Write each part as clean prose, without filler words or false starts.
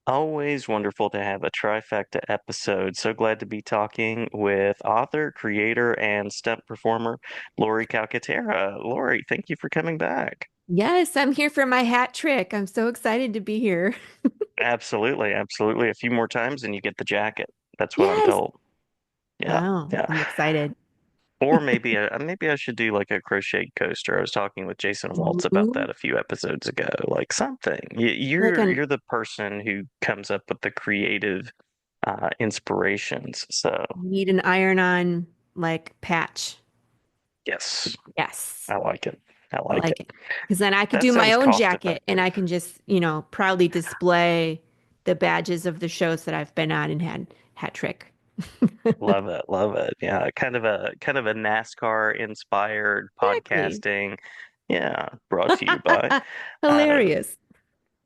Always wonderful to have a trifecta episode. So glad to be talking with author, creator, and stunt performer Laurie Calcaterra. Laurie, thank you for coming back. Yes, I'm here for my hat trick. I'm so excited to be here. Absolutely, absolutely. A few more times and you get the jacket. That's what I'm Yes. told. Yeah, Oh, yeah. I'm excited. Or maybe I should do like a crocheted coaster. I was talking with Jason Waltz about Ooh, that a few episodes ago. Like something. like an You're the person who comes up with the creative inspirations. So need an iron-on like patch. yes, Yes, I like it. I I like it. like it. Because then I could That do my sounds own cost jacket and effective. I can just, proudly display the badges of the shows that I've been on and had hat trick. Love it. Love it. Yeah, kind of a NASCAR inspired Exactly. podcasting. Yeah, brought to you by. Uh, Hilarious.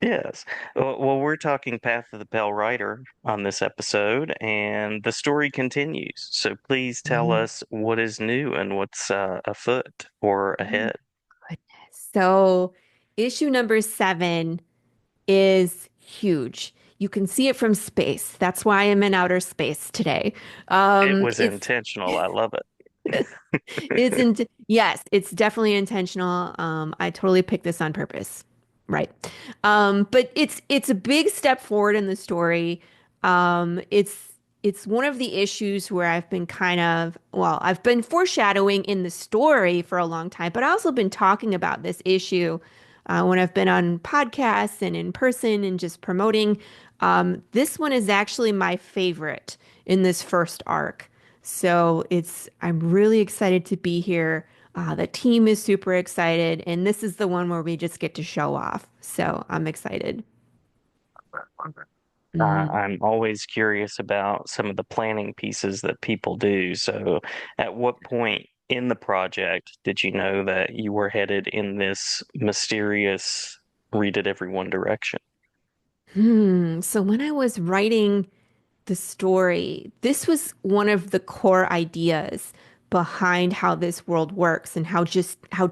yes. Well, we're talking Path of the Pale Rider on this episode, and the story continues. So please tell Oh, us what is new and what's afoot or oh ahead. goodness. So, issue number 7 is huge. You can see it from space. That's why I'm in outer space today. It was It's intentional. I love it. isn't yes, it's definitely intentional. I totally picked this on purpose. Right. But it's a big step forward in the story. It's one of the issues where I've been foreshadowing in the story for a long time, but I also been talking about this issue when I've been on podcasts and in person and just promoting. This one is actually my favorite in this first arc. So I'm really excited to be here. The team is super excited, and this is the one where we just get to show off. So I'm excited. Mhm. I'm always curious about some of the planning pieces that people do. So, at what point in the project did you know that you were headed in this mysterious read it every one direction? So when I was writing the story, this was one of the core ideas behind how this world works and how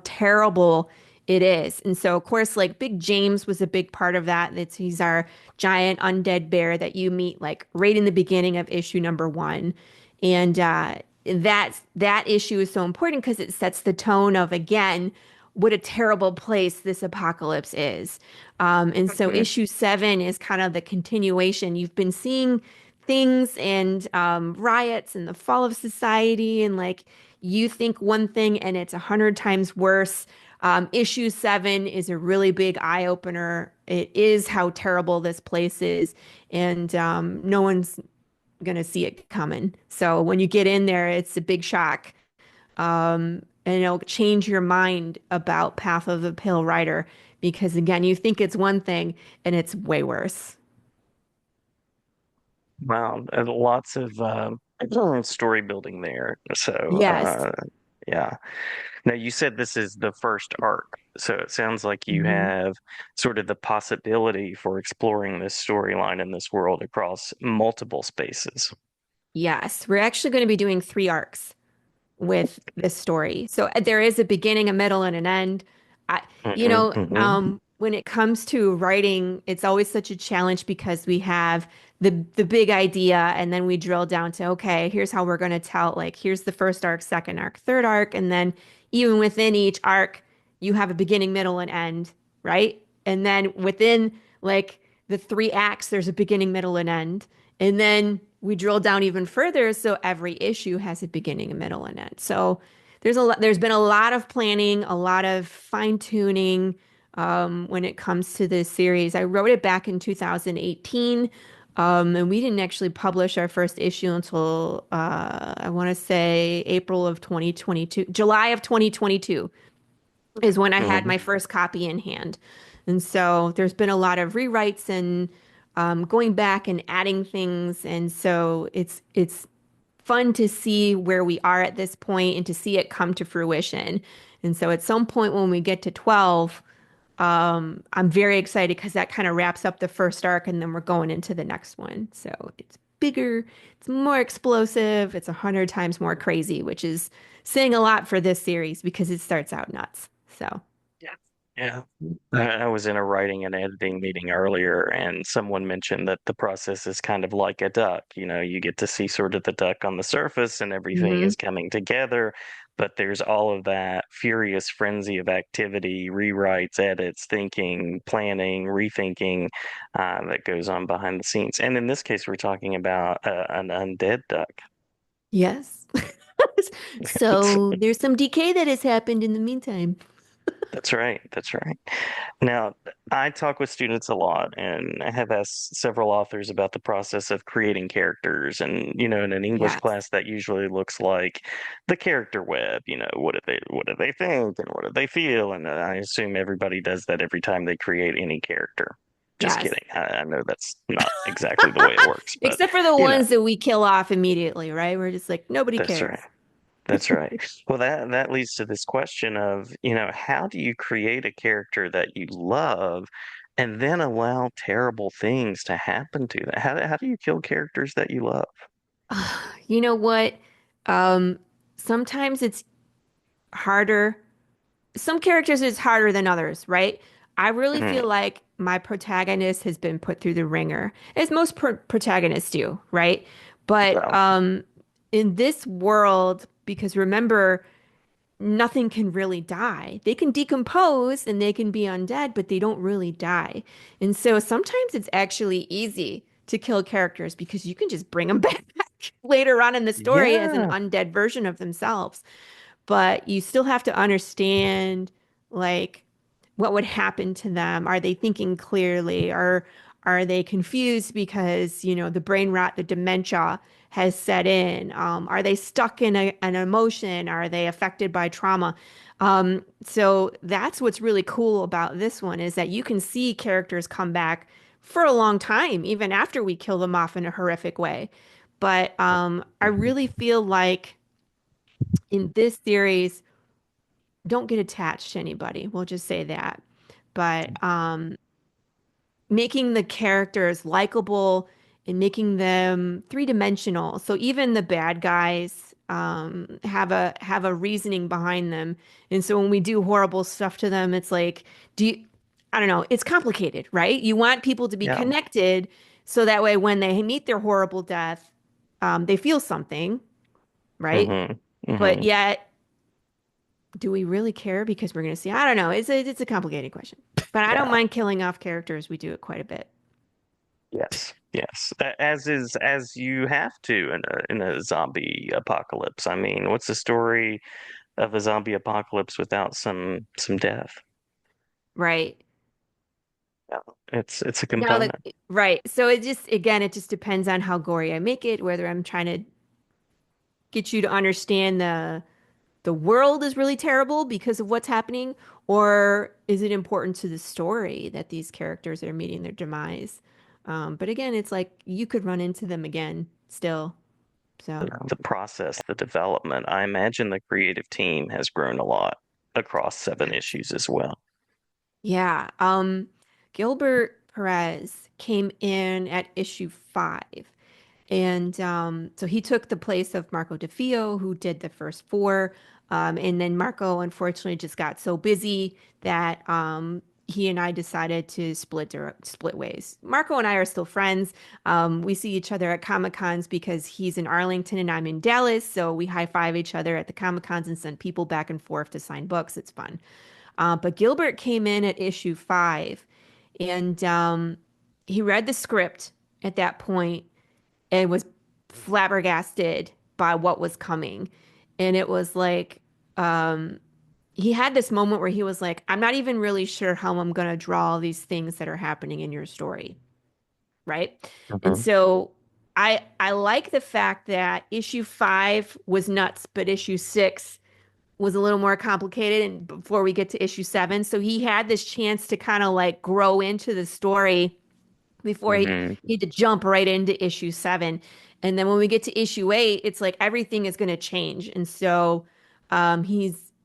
terrible it is. And so, of course, like Big James was a big part of that. He's our giant undead bear that you meet like right in the beginning of issue number 1. And that issue is so important because it sets the tone of again what a terrible place this apocalypse is. And so Mhm. issue 7 is kind of the continuation. You've been seeing things and riots and the fall of society, and like you think one thing and it's 100 times worse. Issue 7 is a really big eye opener. It is how terrible this place is, and no one's gonna see it coming. So when you get in there, it's a big shock, and it'll change your mind about Path of the Pale Rider because again, you think it's one thing and it's way worse. Wow, and lots of story building there. So, Yes. yeah. Now, you said this is the first arc, so it sounds like you Mhm. have sort of the possibility for exploring this storyline in this world across multiple spaces. Yes, we're actually going to be doing 3 arcs with this story. So there is a beginning, a middle, and an end. I, Hmm, hmm. when it comes to writing, it's always such a challenge because we have the big idea, and then we drill down to, okay, here's how we're going to tell. Like, here's the first arc, second arc, third arc, and then even within each arc, you have a beginning, middle, and end, right? And then within like the 3 acts, there's a beginning, middle, and end. And then we drill down even further, so every issue has a beginning, a middle, and end. So there's been a lot of planning, a lot of fine tuning when it comes to this series. I wrote it back in 2018, and we didn't actually publish our first issue until I want to say April of 2022, July of 2022 is when I had Hmm. my first copy in hand. And so there's been a lot of rewrites and going back and adding things. And so it's fun to see where we are at this point and to see it come to fruition. And so at some point when we get to 12, I'm very excited because that kind of wraps up the first arc and then we're going into the next one. So it's bigger, it's more explosive, it's 100 times more crazy, which is saying a lot for this series because it starts out nuts. So, Yeah. Yeah. I was in a writing and editing meeting earlier, and someone mentioned that the process is kind of like a duck. You know, you get to see sort of the duck on the surface and everything Hmm. is coming together, but there's all of that furious frenzy of activity, rewrites, edits, thinking, planning, rethinking, that goes on behind the scenes. And in this case, we're talking about an undead duck. Yes. So there's some decay that has happened in the meantime. That's right. That's right. Now, I talk with students a lot and I have asked several authors about the process of creating characters. And, you know, in an English Yes. class, that usually looks like the character web. You know, what do they think and what do they feel? And I assume everybody does that every time they create any character. Just Yes. kidding. I know that's not exactly the way it works, but, Except for the you know, ones that we kill off immediately, right? We're just like, nobody that's right. cares. That's right. Well, that leads to this question of, you know, how do you create a character that you love and then allow terrible things to happen to that? How do you kill characters that you love? You know what? Sometimes it's harder. Some characters it's harder than others, right? I really feel Mhm. like my protagonist has been put through the ringer, as most protagonists do, right? But Well, in this world, because remember, nothing can really die. They can decompose and they can be undead, but they don't really die. And so sometimes it's actually easy to kill characters because you can just bring them back later on in the story as an yeah. undead version of themselves, but you still have to understand like what would happen to them. Are they thinking clearly? Or are they confused because, the brain rot, the dementia has set in? Are they stuck in an emotion? Are they affected by trauma? So that's what's really cool about this one is that you can see characters come back for a long time, even after we kill them off in a horrific way. But I Mhm. really feel like in this series, don't get attached to anybody. We'll just say that. But making the characters likable and making them three-dimensional. So even the bad guys have a reasoning behind them. And so when we do horrible stuff to them, it's like, I don't know, it's complicated, right? You want people to be Yeah. connected so that way when they meet their horrible death, they feel something, right? hmm But hmm yet do we really care because we're going to see? I don't know. It's a complicated question, but I don't Yeah. mind killing off characters. We do it quite a bit. Yes. Yes. As you have to in a zombie apocalypse. I mean, what's the story of a zombie apocalypse without some death? Right. Yeah. It's a Now the component. right. So it just again, it just depends on how gory I make it, whether I'm trying to get you to understand the world is really terrible because of what's happening, or is it important to the story that these characters are meeting their demise? But again, it's like you could run into them again still. So. The process, the development. I imagine the creative team has grown a lot across seven issues as well. Yeah. Gilbert Perez came in at issue 5. And so he took the place of Marco DeFeo, who did the first 4. And then Marco unfortunately just got so busy that he and I decided to split ways. Marco and I are still friends. We see each other at Comic Cons because he's in Arlington and I'm in Dallas. So we high five each other at the Comic Cons and send people back and forth to sign books. It's fun. But Gilbert came in at issue 5 and he read the script at that point and was flabbergasted by what was coming. And it was like, he had this moment where he was like, I'm not even really sure how I'm going to draw all these things that are happening in your story. Right. And Mhm. so I like the fact that issue 5 was nuts, but issue 6 was a little more complicated and before we get to issue 7. So he had this chance to kind of like grow into the story before Mhm. he had to jump right into issue 7. And then when we get to issue 8, it's like everything is going to change. And so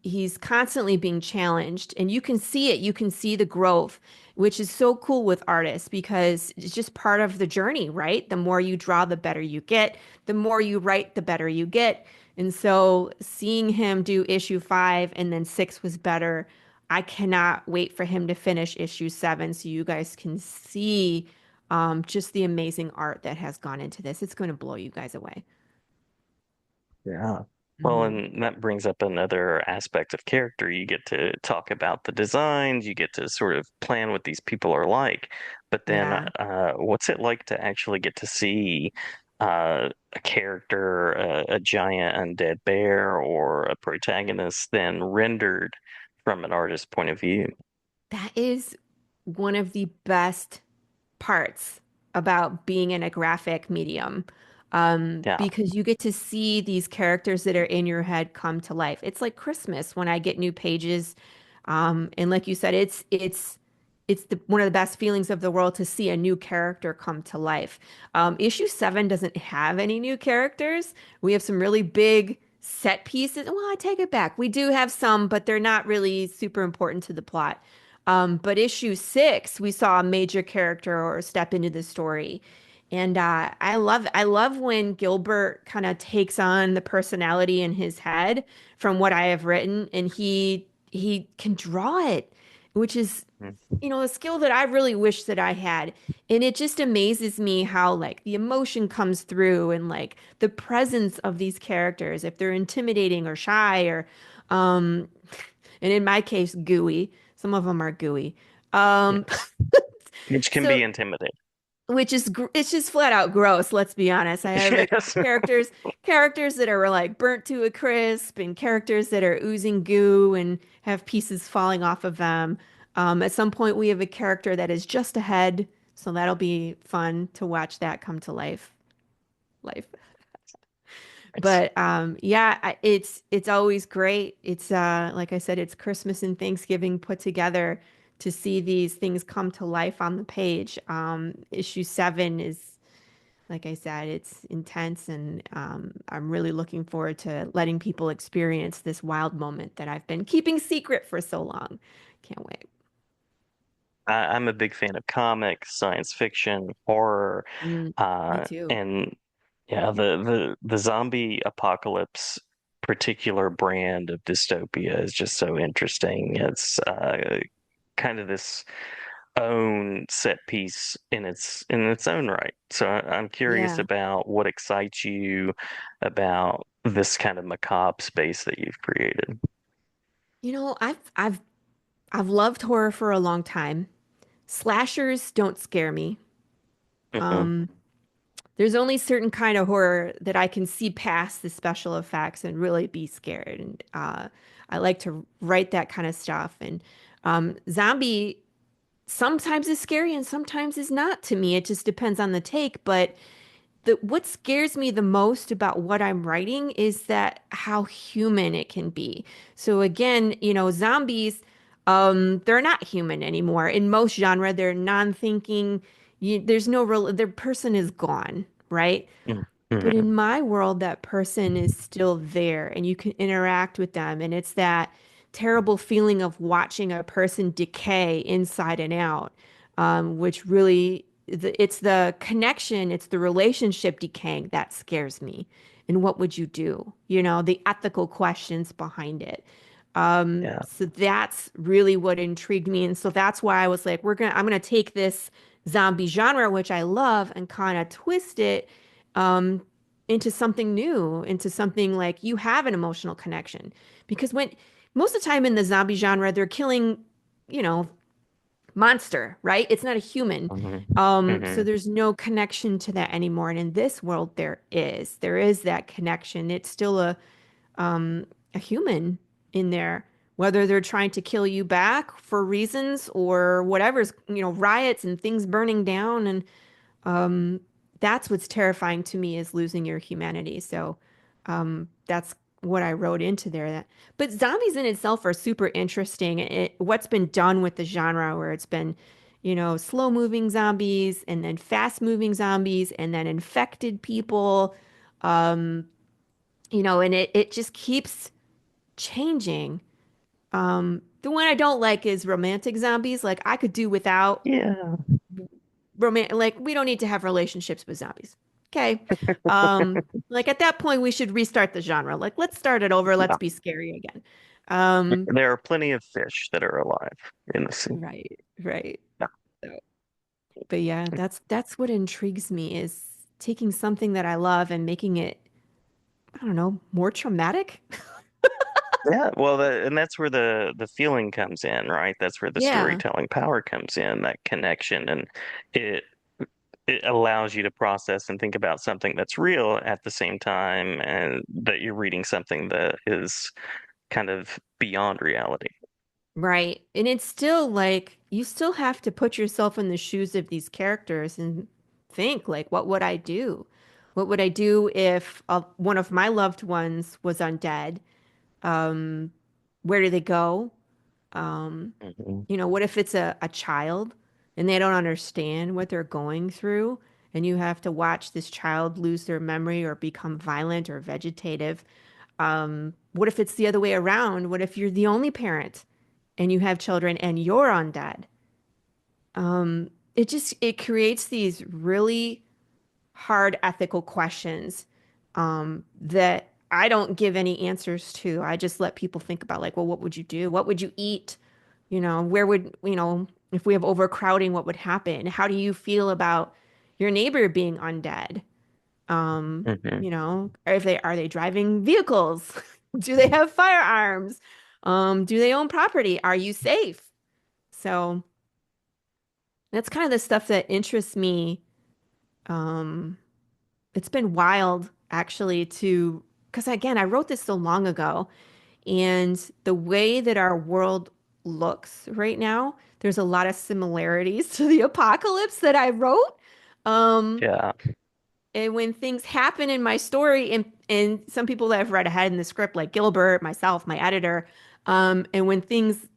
he's constantly being challenged and you can see it. You can see the growth, which is so cool with artists because it's just part of the journey, right? The more you draw, the better you get. The more you write, the better you get. And so seeing him do issue 5 and then 6 was better, I cannot wait for him to finish issue 7 so you guys can see just the amazing art that has gone into this. It's going to blow you guys away. Yeah. Well, Mhm. and that brings up another aspect of character. You get to talk about the designs, you get to sort of plan what these people are like. But then, Yeah. what's it like to actually get to see a character, a giant undead bear, or a protagonist then rendered from an artist's point of view? That is one of the best parts about being in a graphic medium, Yeah. because you get to see these characters that are in your head come to life. It's like Christmas when I get new pages, and like you said, it's one of the best feelings of the world to see a new character come to life. Issue 7 doesn't have any new characters. We have some really big set pieces. Well, I take it back. We do have some, but they're not really super important to the plot. But issue 6, we saw a major character or step into the story. And I love when Gilbert kind of takes on the personality in his head from what I have written, and he can draw it, which is, Mm. you know, a skill that I really wish that I had. And it just amazes me how like the emotion comes through and like the presence of these characters, if they're intimidating or shy or um and in my case, gooey. Some of them are gooey. Um, Yes. Which can so be intimidating. which is it's just flat out gross, let's be honest. I have Yes. characters that are like burnt to a crisp and characters that are oozing goo and have pieces falling off of them. At some point we have a character that is just ahead, so that'll be fun to watch that come to life. Nice. But yeah, it's always great. It's like I said, it's Christmas and Thanksgiving put together to see these things come to life on the page. Issue 7 is, like I said, it's intense, and I'm really looking forward to letting people experience this wild moment that I've been keeping secret for so long. Can't wait. I'm a big fan of comics, science fiction, horror, Mm, me too. and yeah, the zombie apocalypse particular brand of dystopia is just so interesting. It's kind of this own set piece in its own right. So I'm curious Yeah. about what excites you about this kind of macabre space that you've created. You know, I've loved horror for a long time. Slashers don't scare me. Hmm. Um, there's only certain kind of horror that I can see past the special effects and really be scared. And I like to write that kind of stuff. And zombie sometimes is scary and sometimes is not to me. It just depends on the take. But what scares me the most about what I'm writing is that how human it can be. So again, you know, zombies, they're not human anymore. In most genre, they're non-thinking. There's no real, their person is gone, right? But Hmm. in my world, that person is still there and you can interact with them. And it's that terrible feeling of watching a person decay inside and out, which really, it's the connection, it's the relationship decaying that scares me. And what would you do? You know, the ethical questions behind it. Yeah. So that's really what intrigued me. And so that's why I was like, I'm gonna take this zombie genre, which I love, and kind of twist it um, into something new, into something like you have an emotional connection. Because when most of the time in the zombie genre, they're killing, you know, monster, right? It's not a human. Hmm. So Hmm. there's no connection to that anymore. And in this world, there is. There is that connection. It's still a human in there, whether they're trying to kill you back for reasons or whatever's, you know, riots and things burning down. And um, that's what's terrifying to me is losing your humanity. So that's what I wrote into there. But zombies in itself are super interesting. What's been done with the genre, where it's been, you know, slow moving zombies and then fast moving zombies and then infected people. Um, you know, and it just keeps changing. The one I don't like is romantic zombies. Like I could do without Yeah. like we don't need to have relationships with zombies. Okay. Um, like at that point we should restart the genre. Like let's start it over. Let's Yeah. be scary again. Um, There are plenty of fish that are alive in the sea. right, right. Yeah. So, but yeah, that's what intrigues me is taking something that I love and making it, I don't know, more traumatic. Yeah, well, and that's where the feeling comes in, right? That's where the Yeah. storytelling power comes in, that connection, and it it allows you to process and think about something that's real at the same time, and that you're reading something that is kind of beyond reality. Right. And it's still like you still have to put yourself in the shoes of these characters and think like, what would I do? What would I do if one of my loved ones was undead? Um, where do they go? Um, Hmm. what if it's a child and they don't understand what they're going through, and you have to watch this child lose their memory or become violent or vegetative? What if it's the other way around? What if you're the only parent and you have children and you're undead? It creates these really hard ethical questions that I don't give any answers to. I just let people think about like, well, what would you do? What would you eat? Where would, if we have overcrowding, what would happen? How do you feel about your neighbor being undead? Hmm. If they are they driving vehicles? Do they have firearms? Do they own property? Are you safe? So that's kind of the stuff that interests me. Um, it's been wild actually because again, I wrote this so long ago, and the way that our world looks right now, there's a lot of similarities to the apocalypse that I wrote. Um, Yeah. and when things happen in my story, and some people that have read ahead in the script, like Gilbert, myself, my editor, and when things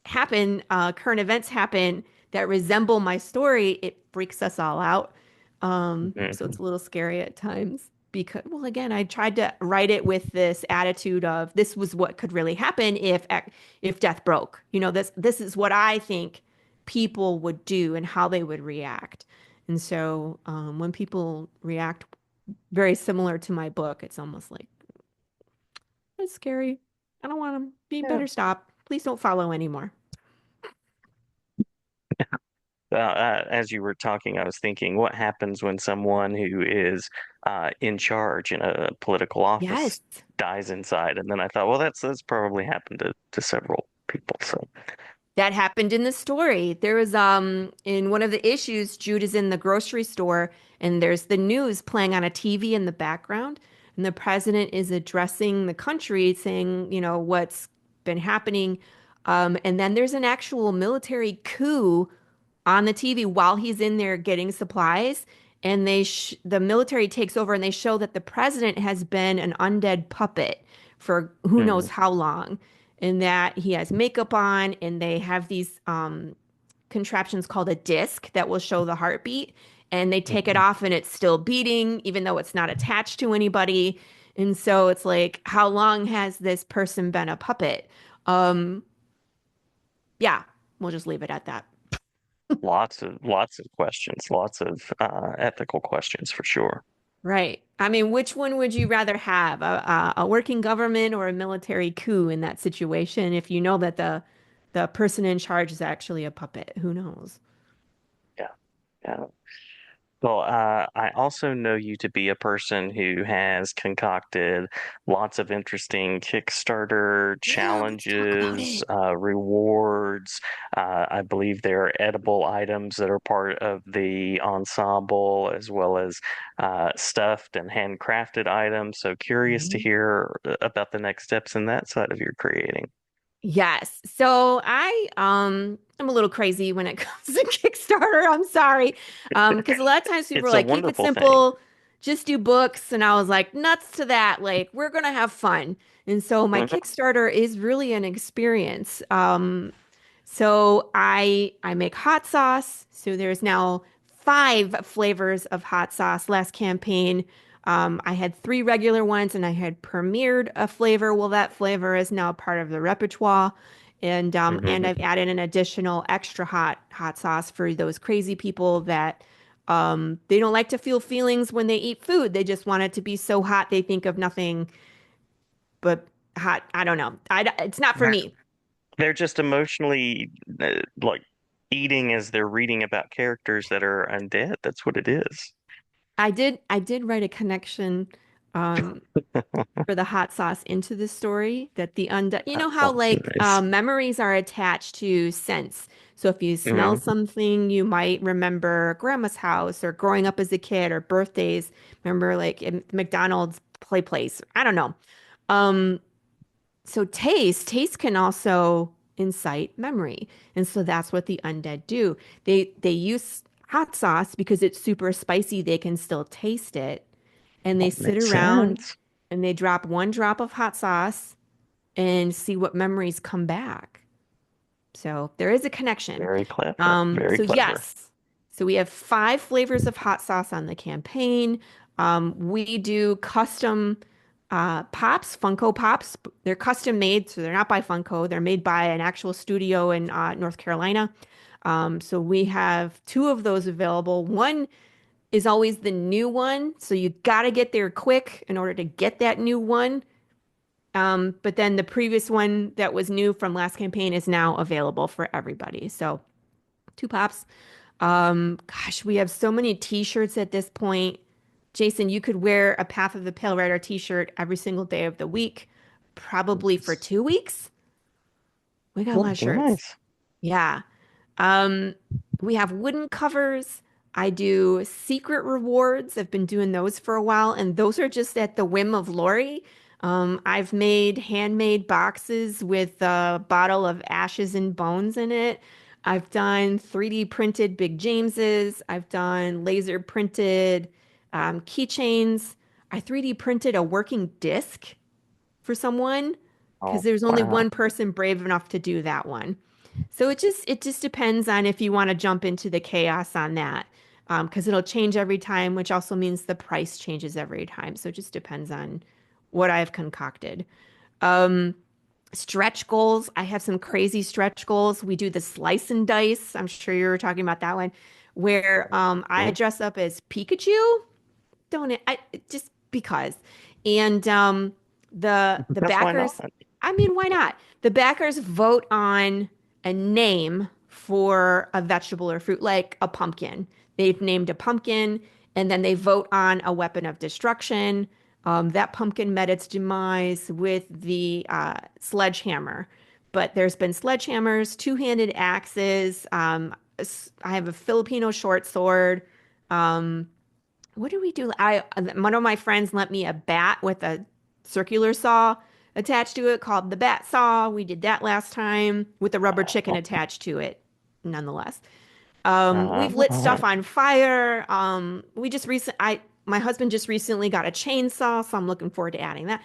happen, current events happen that resemble my story, it freaks us all out. So it's Hmm. a little scary at times because, well, again, I tried to write it with this attitude of this was what could really happen if death broke. This is what I think people would do and how they would react. And so when people react very similar to my book, it's almost like it's scary. I don't want to be Yeah. better stop. Please don't follow anymore. As you were talking, I was thinking, what happens when someone who is in charge in a political office Yes. dies inside? And then I thought, well, that's probably happened to several people. So, That happened in the story. There was in one of the issues, Jude is in the grocery store and there's the news playing on a TV in the background, and the president is addressing the country saying, what's been happening. And then there's an actual military coup on the TV while he's in there getting supplies. And the military takes over and they show that the president has been an undead puppet for who knows mm, how long, and that he has makeup on, and they have these contraptions called a disc that will show the heartbeat, and they take it mhm. off and it's still beating even though it's not attached to anybody. And so it's like, how long has this person been a puppet? Um, yeah, we'll just leave it at that. Lots of questions, lots of ethical questions for sure. Right. I mean, which one would you rather have, a working government or a military coup in that situation? If you know that the person in charge is actually a puppet, who knows? Yeah. Yeah. Well, I also know you to be a person who has concocted lots of interesting Kickstarter Yeah, let's talk about challenges, it. rewards. I believe there are edible items that are part of the ensemble, as well as stuffed and handcrafted items. So curious to Mhm. hear about the next steps in that side of your creating. Yes. So I'm a little crazy when it comes to Kickstarter. I'm sorry. Because a lot of times people are It's a like, keep it wonderful thing. simple, just do books. And I was like, nuts to that. Like, we're gonna have fun. And so my Mhm, Kickstarter is really an experience. So I make hot sauce. So there's now 5 flavors of hot sauce. Last campaign, I had 3 regular ones, and I had premiered a flavor. Well, that flavor is now part of the repertoire, and mhm, I've added an additional extra hot sauce for those crazy people that they don't like to feel feelings when they eat food. They just want it to be so hot they think of nothing but hot. I don't know. It's not for They're me. they're just emotionally like eating as they're reading about characters that are undead. That's what it is. I did write a connection um for the hot sauce into the story that the undead, you know That how sounds like nice. memories are attached to scents. So if you smell Hmm. something, you might remember grandma's house or growing up as a kid or birthdays. Remember like in McDonald's play place. I don't know. Um, so taste can also incite memory. And so that's what the undead do. They use hot sauce because it's super spicy. They can still taste it. And they That sit makes around sense. and they drop one drop of hot sauce and see what memories come back. So there is a connection. Very clever. Very So clever. yes, so we have 5 flavors of hot sauce on the campaign. We do custom pops, Funko Pops. They're custom made, so they're not by Funko. They're made by an actual studio in North Carolina. So we have 2 of those available. One is always the new one, so you got to get there quick in order to get that new one. But then the previous one that was new from last campaign is now available for everybody. So 2 pops. Gosh, we have so many t-shirts at this point. Jason, you could wear a Path of the Pale Rider t-shirt every single day of the week, probably for 2 weeks. We got a lot Oh, of shirts. nice. Yeah. Um, we have wooden covers. I do secret rewards. I've been doing those for a while, and those are just at the whim of Laurie. I've made handmade boxes with a bottle of ashes and bones in it. I've done 3D printed Big Jameses. I've done laser printed keychains. I 3D printed a working disc for someone because Oh, there's only wow. one person brave enough to do that one. So it just depends on if you want to jump into the chaos on that. Because it'll change every time, which also means the price changes every time. So it just depends on what I've concocted. Um, Stretch goals. I have some crazy stretch goals. We do the slice and dice. I'm sure you were talking about that one, where I Mhm. dress up as Pikachu. Don't it? Just because. And the That's why backers, not. I mean, why not? The backers vote on a name for a vegetable or fruit, like a pumpkin. They've named a pumpkin, and then they vote on a weapon of destruction. That pumpkin met its demise with the sledgehammer. But there's been sledgehammers, two-handed axes. I have a Filipino short sword. Um, what do we do? One of my friends lent me a bat with a circular saw attached to it called the bat saw. We did that last time with a rubber chicken Oh, attached to it, nonetheless. We've lit stuff uh, on fire. My husband just recently got a chainsaw, so I'm looking forward to adding that.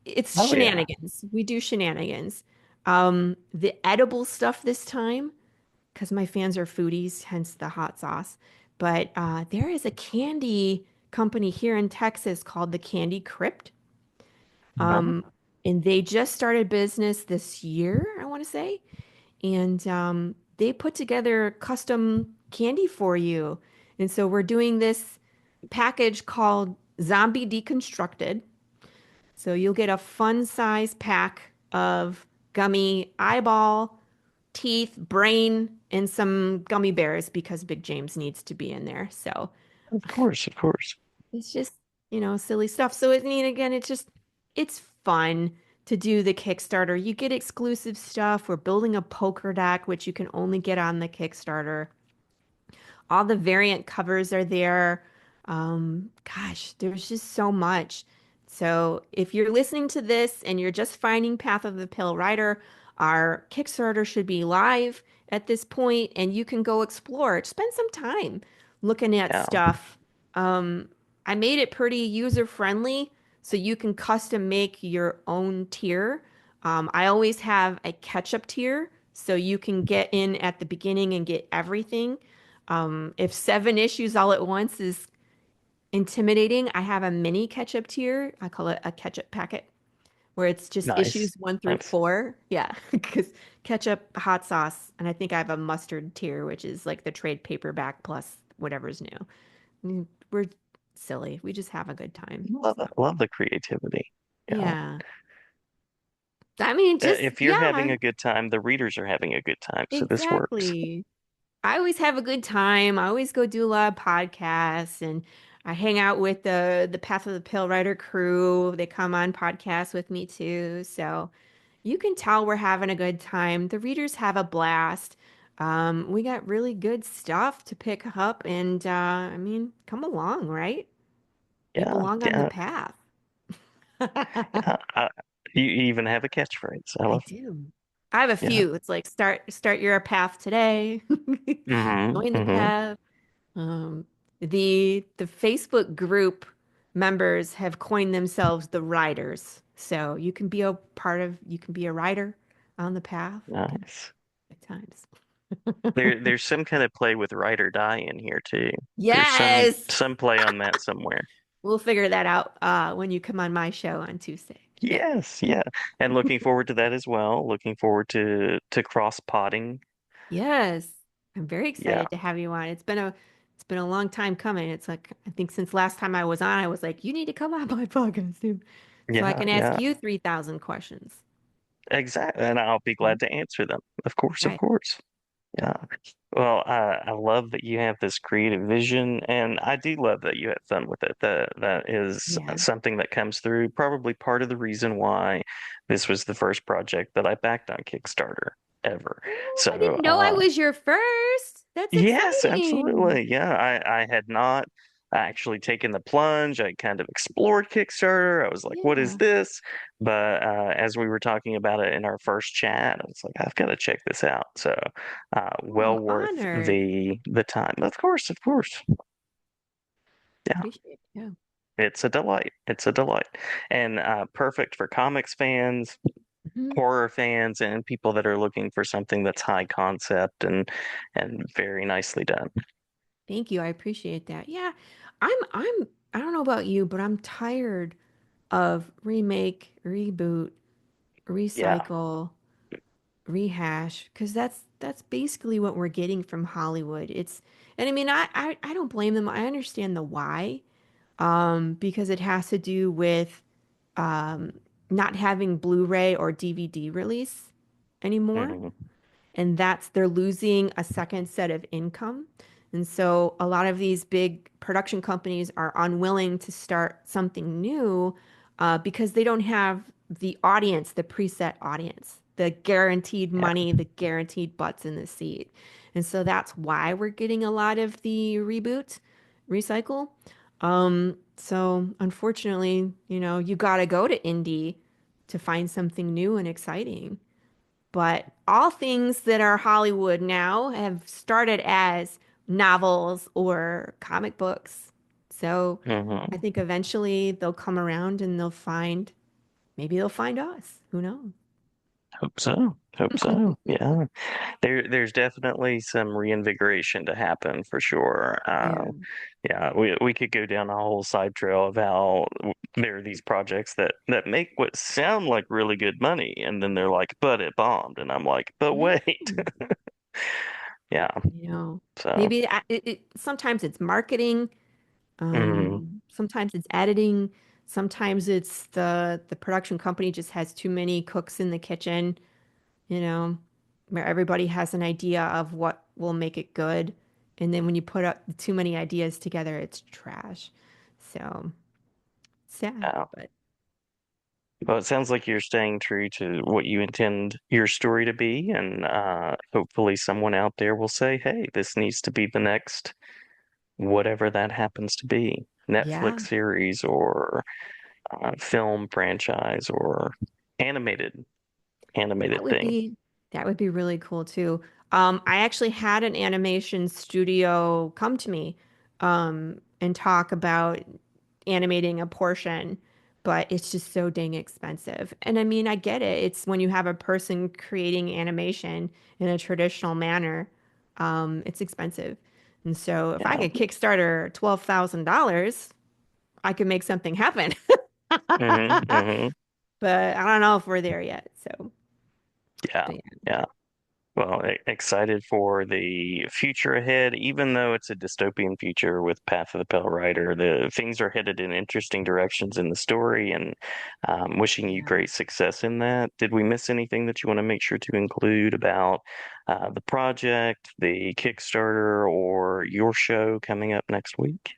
It's oh yeah. shenanigans. We do shenanigans. The edible stuff this time because my fans are foodies, hence the hot sauce. But there is a candy company here in Texas called the Candy Crypt. Uh-huh. And they just started business this year, I want to say. And they put together custom candy for you. And so we're doing this package called Zombie Deconstructed. So you'll get a fun size pack of gummy eyeball, teeth, brain, and some gummy bears because Big James needs to be in there. So Of course, of course. it's just, silly stuff. So I mean, again, it's fun to do the Kickstarter. You get exclusive stuff. We're building a poker deck, which you can only get on the Kickstarter. All the variant covers are there. Gosh, there's just so much. So if you're listening to this and you're just finding Path of the Pale Rider, our Kickstarter should be live at this point, and you can go explore. Spend some time looking at Yeah. stuff. Um, I made it pretty user friendly, so you can custom make your own tier. I always have a catch-up tier, so you can get in at the beginning and get everything. If 7 issues all at once is intimidating, I have a mini catch-up tier. I call it a catch-up packet, where it's just Nice. issues one through Nice. four. Yeah, because ketchup, hot sauce, and I think I have a mustard tier, which is like the trade paperback plus whatever's new. We're silly. We just have a good time. Love So it. Love the creativity. Yeah. yeah. I mean, just, If you're having yeah, a good time, the readers are having a good time. So this works. exactly. I always have a good time. I always go do a lot of podcasts and I hang out with the Path of the Pale Rider crew. They come on podcasts with me too. So you can tell we're having a good time. The readers have a blast. We got really good stuff to pick up and I mean, come along, right? You Yeah, belong on the yeah, path. yeah. You even have a catchphrase. I I love. do. I have a Yeah. few. It's like start your path today. Join the Hmm. path. Um, the Facebook group members have coined themselves the riders. So you can be a rider on the path Nice. at times. There's some kind of play with ride or die in here too. There's Yes. some play on that somewhere. We'll figure that out when you come on my show on Tuesday. Yeah. Yes, yeah. And looking forward to that as well. Looking forward to cross potting. Yes. I'm very Yeah, excited to have you on. It's been a long time coming. It's like I think since last time I was on, I was like, you need to come on my podcast too. So I yeah, can ask yeah. you 3,000 questions. Exactly. And I'll be Mhm. glad to answer them. Of course, of Right. course. Yeah. Well, I love that you have this creative vision, and I do love that you had fun with it. That is Yeah. something that comes through. Probably part of the reason why this was the first project that I backed on Kickstarter ever. Oh, I So, didn't know I was your first. That's yes, exciting. absolutely. Yeah, I had not actually taken the plunge. I kind of explored Kickstarter. I was like, what is Yeah. this? But as we were talking about it in our first chat, I was like, I've got to check this out. So, Oh, well worth honored. the time. Of course, of course. Yeah, Appreciate it. Yeah. it's a delight. It's a delight. And perfect for comics fans, Mhm. horror fans, and people that are looking for something that's high concept and very nicely done. Thank you. I appreciate that. Yeah. I'm I don't know about you, but I'm tired of remake, reboot, Yeah. recycle, rehash, because that's basically what we're getting from Hollywood. It's and I mean I don't blame them. I understand the why. Because it has to do with um, not having Blu-ray or DVD release anymore. Hmm. And that's they're losing a second set of income. And so a lot of these big production companies are unwilling to start something new because they don't have the audience, the preset audience, the guaranteed Yeah. money, the guaranteed butts in the seat. And so that's why we're getting a lot of the reboot, recycle. So unfortunately, you know, you got to go to indie to find something new and exciting. But all things that are Hollywood now have started as novels or comic books. So I Hmm. think eventually they'll come around and maybe they'll find us. Who knows? Hope so. Hope so. Yeah. There's definitely some reinvigoration to happen for sure. Yeah. Yeah, we could go down a whole side trail of how there are these projects that make what sound like really good money, and then they're like, but it bombed, and I'm like, but Yeah. wait. Yeah. You know, So, maybe sometimes it's marketing, mm, sometimes it's editing, sometimes it's the production company just has too many cooks in the kitchen, you know, where everybody has an idea of what will make it good. And then when you put up too many ideas together, it's trash. So sad, yeah. but Well, it sounds like you're staying true to what you intend your story to be, and hopefully someone out there will say, "Hey, this needs to be the next whatever that happens to be, Netflix yeah. series or film franchise or animated That animated would thing." be that would be really cool too. I actually had an animation studio come to me and talk about animating a portion, but it's just so dang expensive. And I mean, I get it. It's when you have a person creating animation in a traditional manner, it's expensive. And so if I Yeah. could Kickstarter $12,000, I could make something happen. Hmm. Hmm. But I don't know if we're there yet. So, Yeah. but yeah. Yeah. Well, excited for the future ahead, even though it's a dystopian future with Path of the Pale Rider. The things are headed in interesting directions in the story, and wishing you Yeah. great success in that. Did we miss anything that you want to make sure to include about the project, the Kickstarter, or your show coming up next week?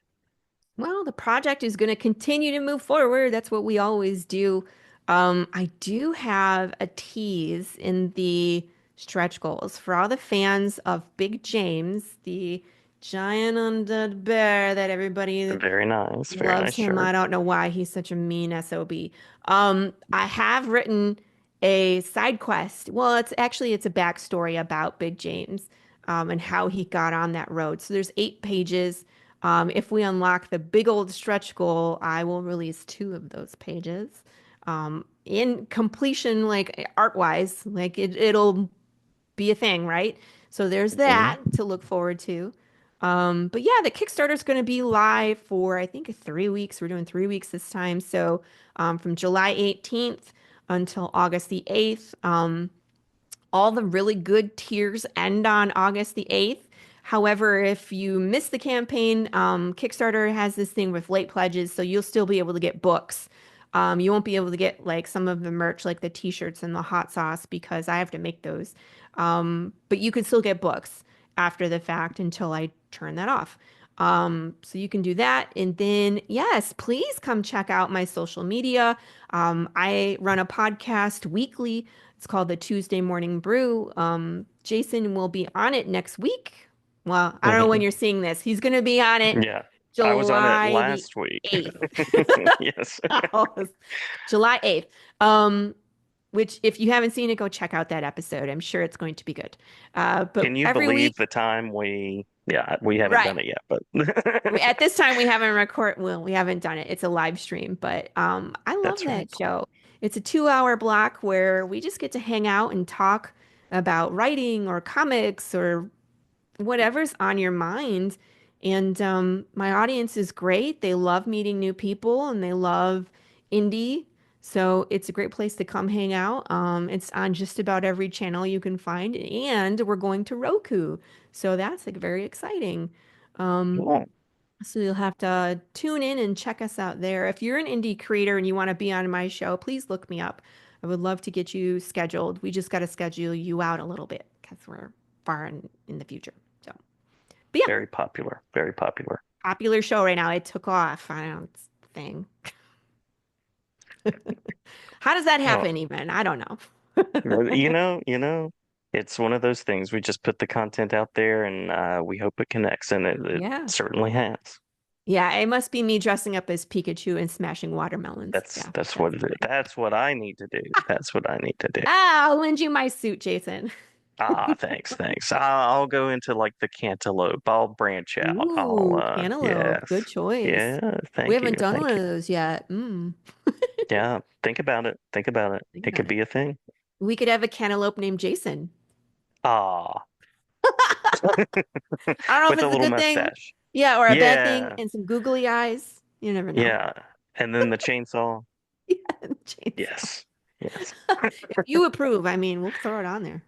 Well, the project is going to continue to move forward. That's what we always do. I do have a tease in the stretch goals for all the fans of Big James, the giant undead bear that everybody Very loves nice him. I shirt. don't know why he's such a mean SOB. I have written a side quest. Well, it's a backstory about Big James, and how he got on that road. So there's 8 pages. If we unlock the big old stretch goal, I will release 2 of those pages. In completion, like art wise, like it'll be a thing, right? So there's Mhm. that to look forward to. But yeah, the Kickstarter is going to be live for I think 3 weeks. We're doing 3 weeks this time. So from July 18th until August the 8th. All the really good tiers end on August the 8th. However, if you miss the campaign, Kickstarter has this thing with late pledges, so you'll still be able to get books. You won't be able to get like some of the merch, like the t-shirts and the hot sauce, because I have to make those. But you can still get books after the fact until I turn that off. So you can do that. And then, yes, please come check out my social media. I run a podcast weekly. It's called the Tuesday Morning Brew. Jason will be on it next week. Well, I don't know when Mhm. you're seeing this. He's going to be on it Yeah, I was on it July the last week. 8th. Yes. July 8th. Um, which, if you haven't seen it, go check out that episode. I'm sure it's going to be good. Can But you every believe week, the time yeah, we haven't right. done it yet, but At this time, we haven't we haven't done it. It's a live stream, but I love that's right. that show. It's a 2 hour block where we just get to hang out and talk about writing or comics or whatever's on your mind. And my audience is great. They love meeting new people and they love indie. So it's a great place to come hang out. It's on just about every channel you can find, and we're going to Roku. So that's like very exciting. Um, Cool. so you'll have to tune in and check us out there. If you're an indie creator and you want to be on my show, please look me up. I would love to get you scheduled. We just got to schedule you out a little bit because we're far in the future. So, but yeah, Very popular. Very popular. popular show right now. It took off. I don't know, it's a thing. How does that Well, happen even? I don't know. it's one of those things. We just put the content out there and we hope it connects, and it Yeah. certainly has. Yeah, it must be me dressing up as Pikachu and smashing watermelons. Yeah, That's that's what it what is. it is. That's what I need to do. That's what I need to do. Ah, I'll lend you my suit, Jason. Ah, thanks, thanks. I'll go into like the cantaloupe. I'll branch out. Ooh, cantaloupe. Good Yes. choice. Yeah, We thank you. haven't done Thank one you. of those yet. Mm. Yeah, think about it. Think about it. Think It about could it. be a thing. We could have a cantaloupe named Jason. Ah, I don't know with if a it's a little good thing. mustache. Yeah, or a bad thing Yeah, and some googly eyes. You never know. yeah. And then the chainsaw. Yeah, chainsaw. Yes. Yes. If you approve, I mean, we'll throw it on there.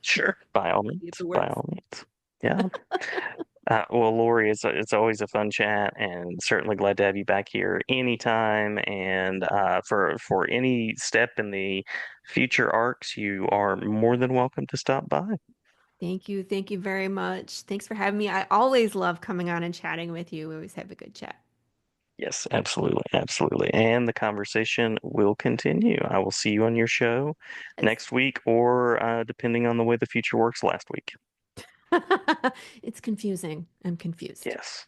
Sure. By all See if means. it By works. all means. Yeah. Well, Lori, it's always a fun chat, and certainly glad to have you back here anytime. And for any step in the future arcs, you are more than welcome to stop by. Thank you. Thank you very much. Thanks for having me. I always love coming on and chatting with you. We always have a good chat. Yes, absolutely, absolutely. And the conversation will continue. I will see you on your show Yes. next week, or depending on the way the future works, last week. It's confusing. I'm confused. Yes.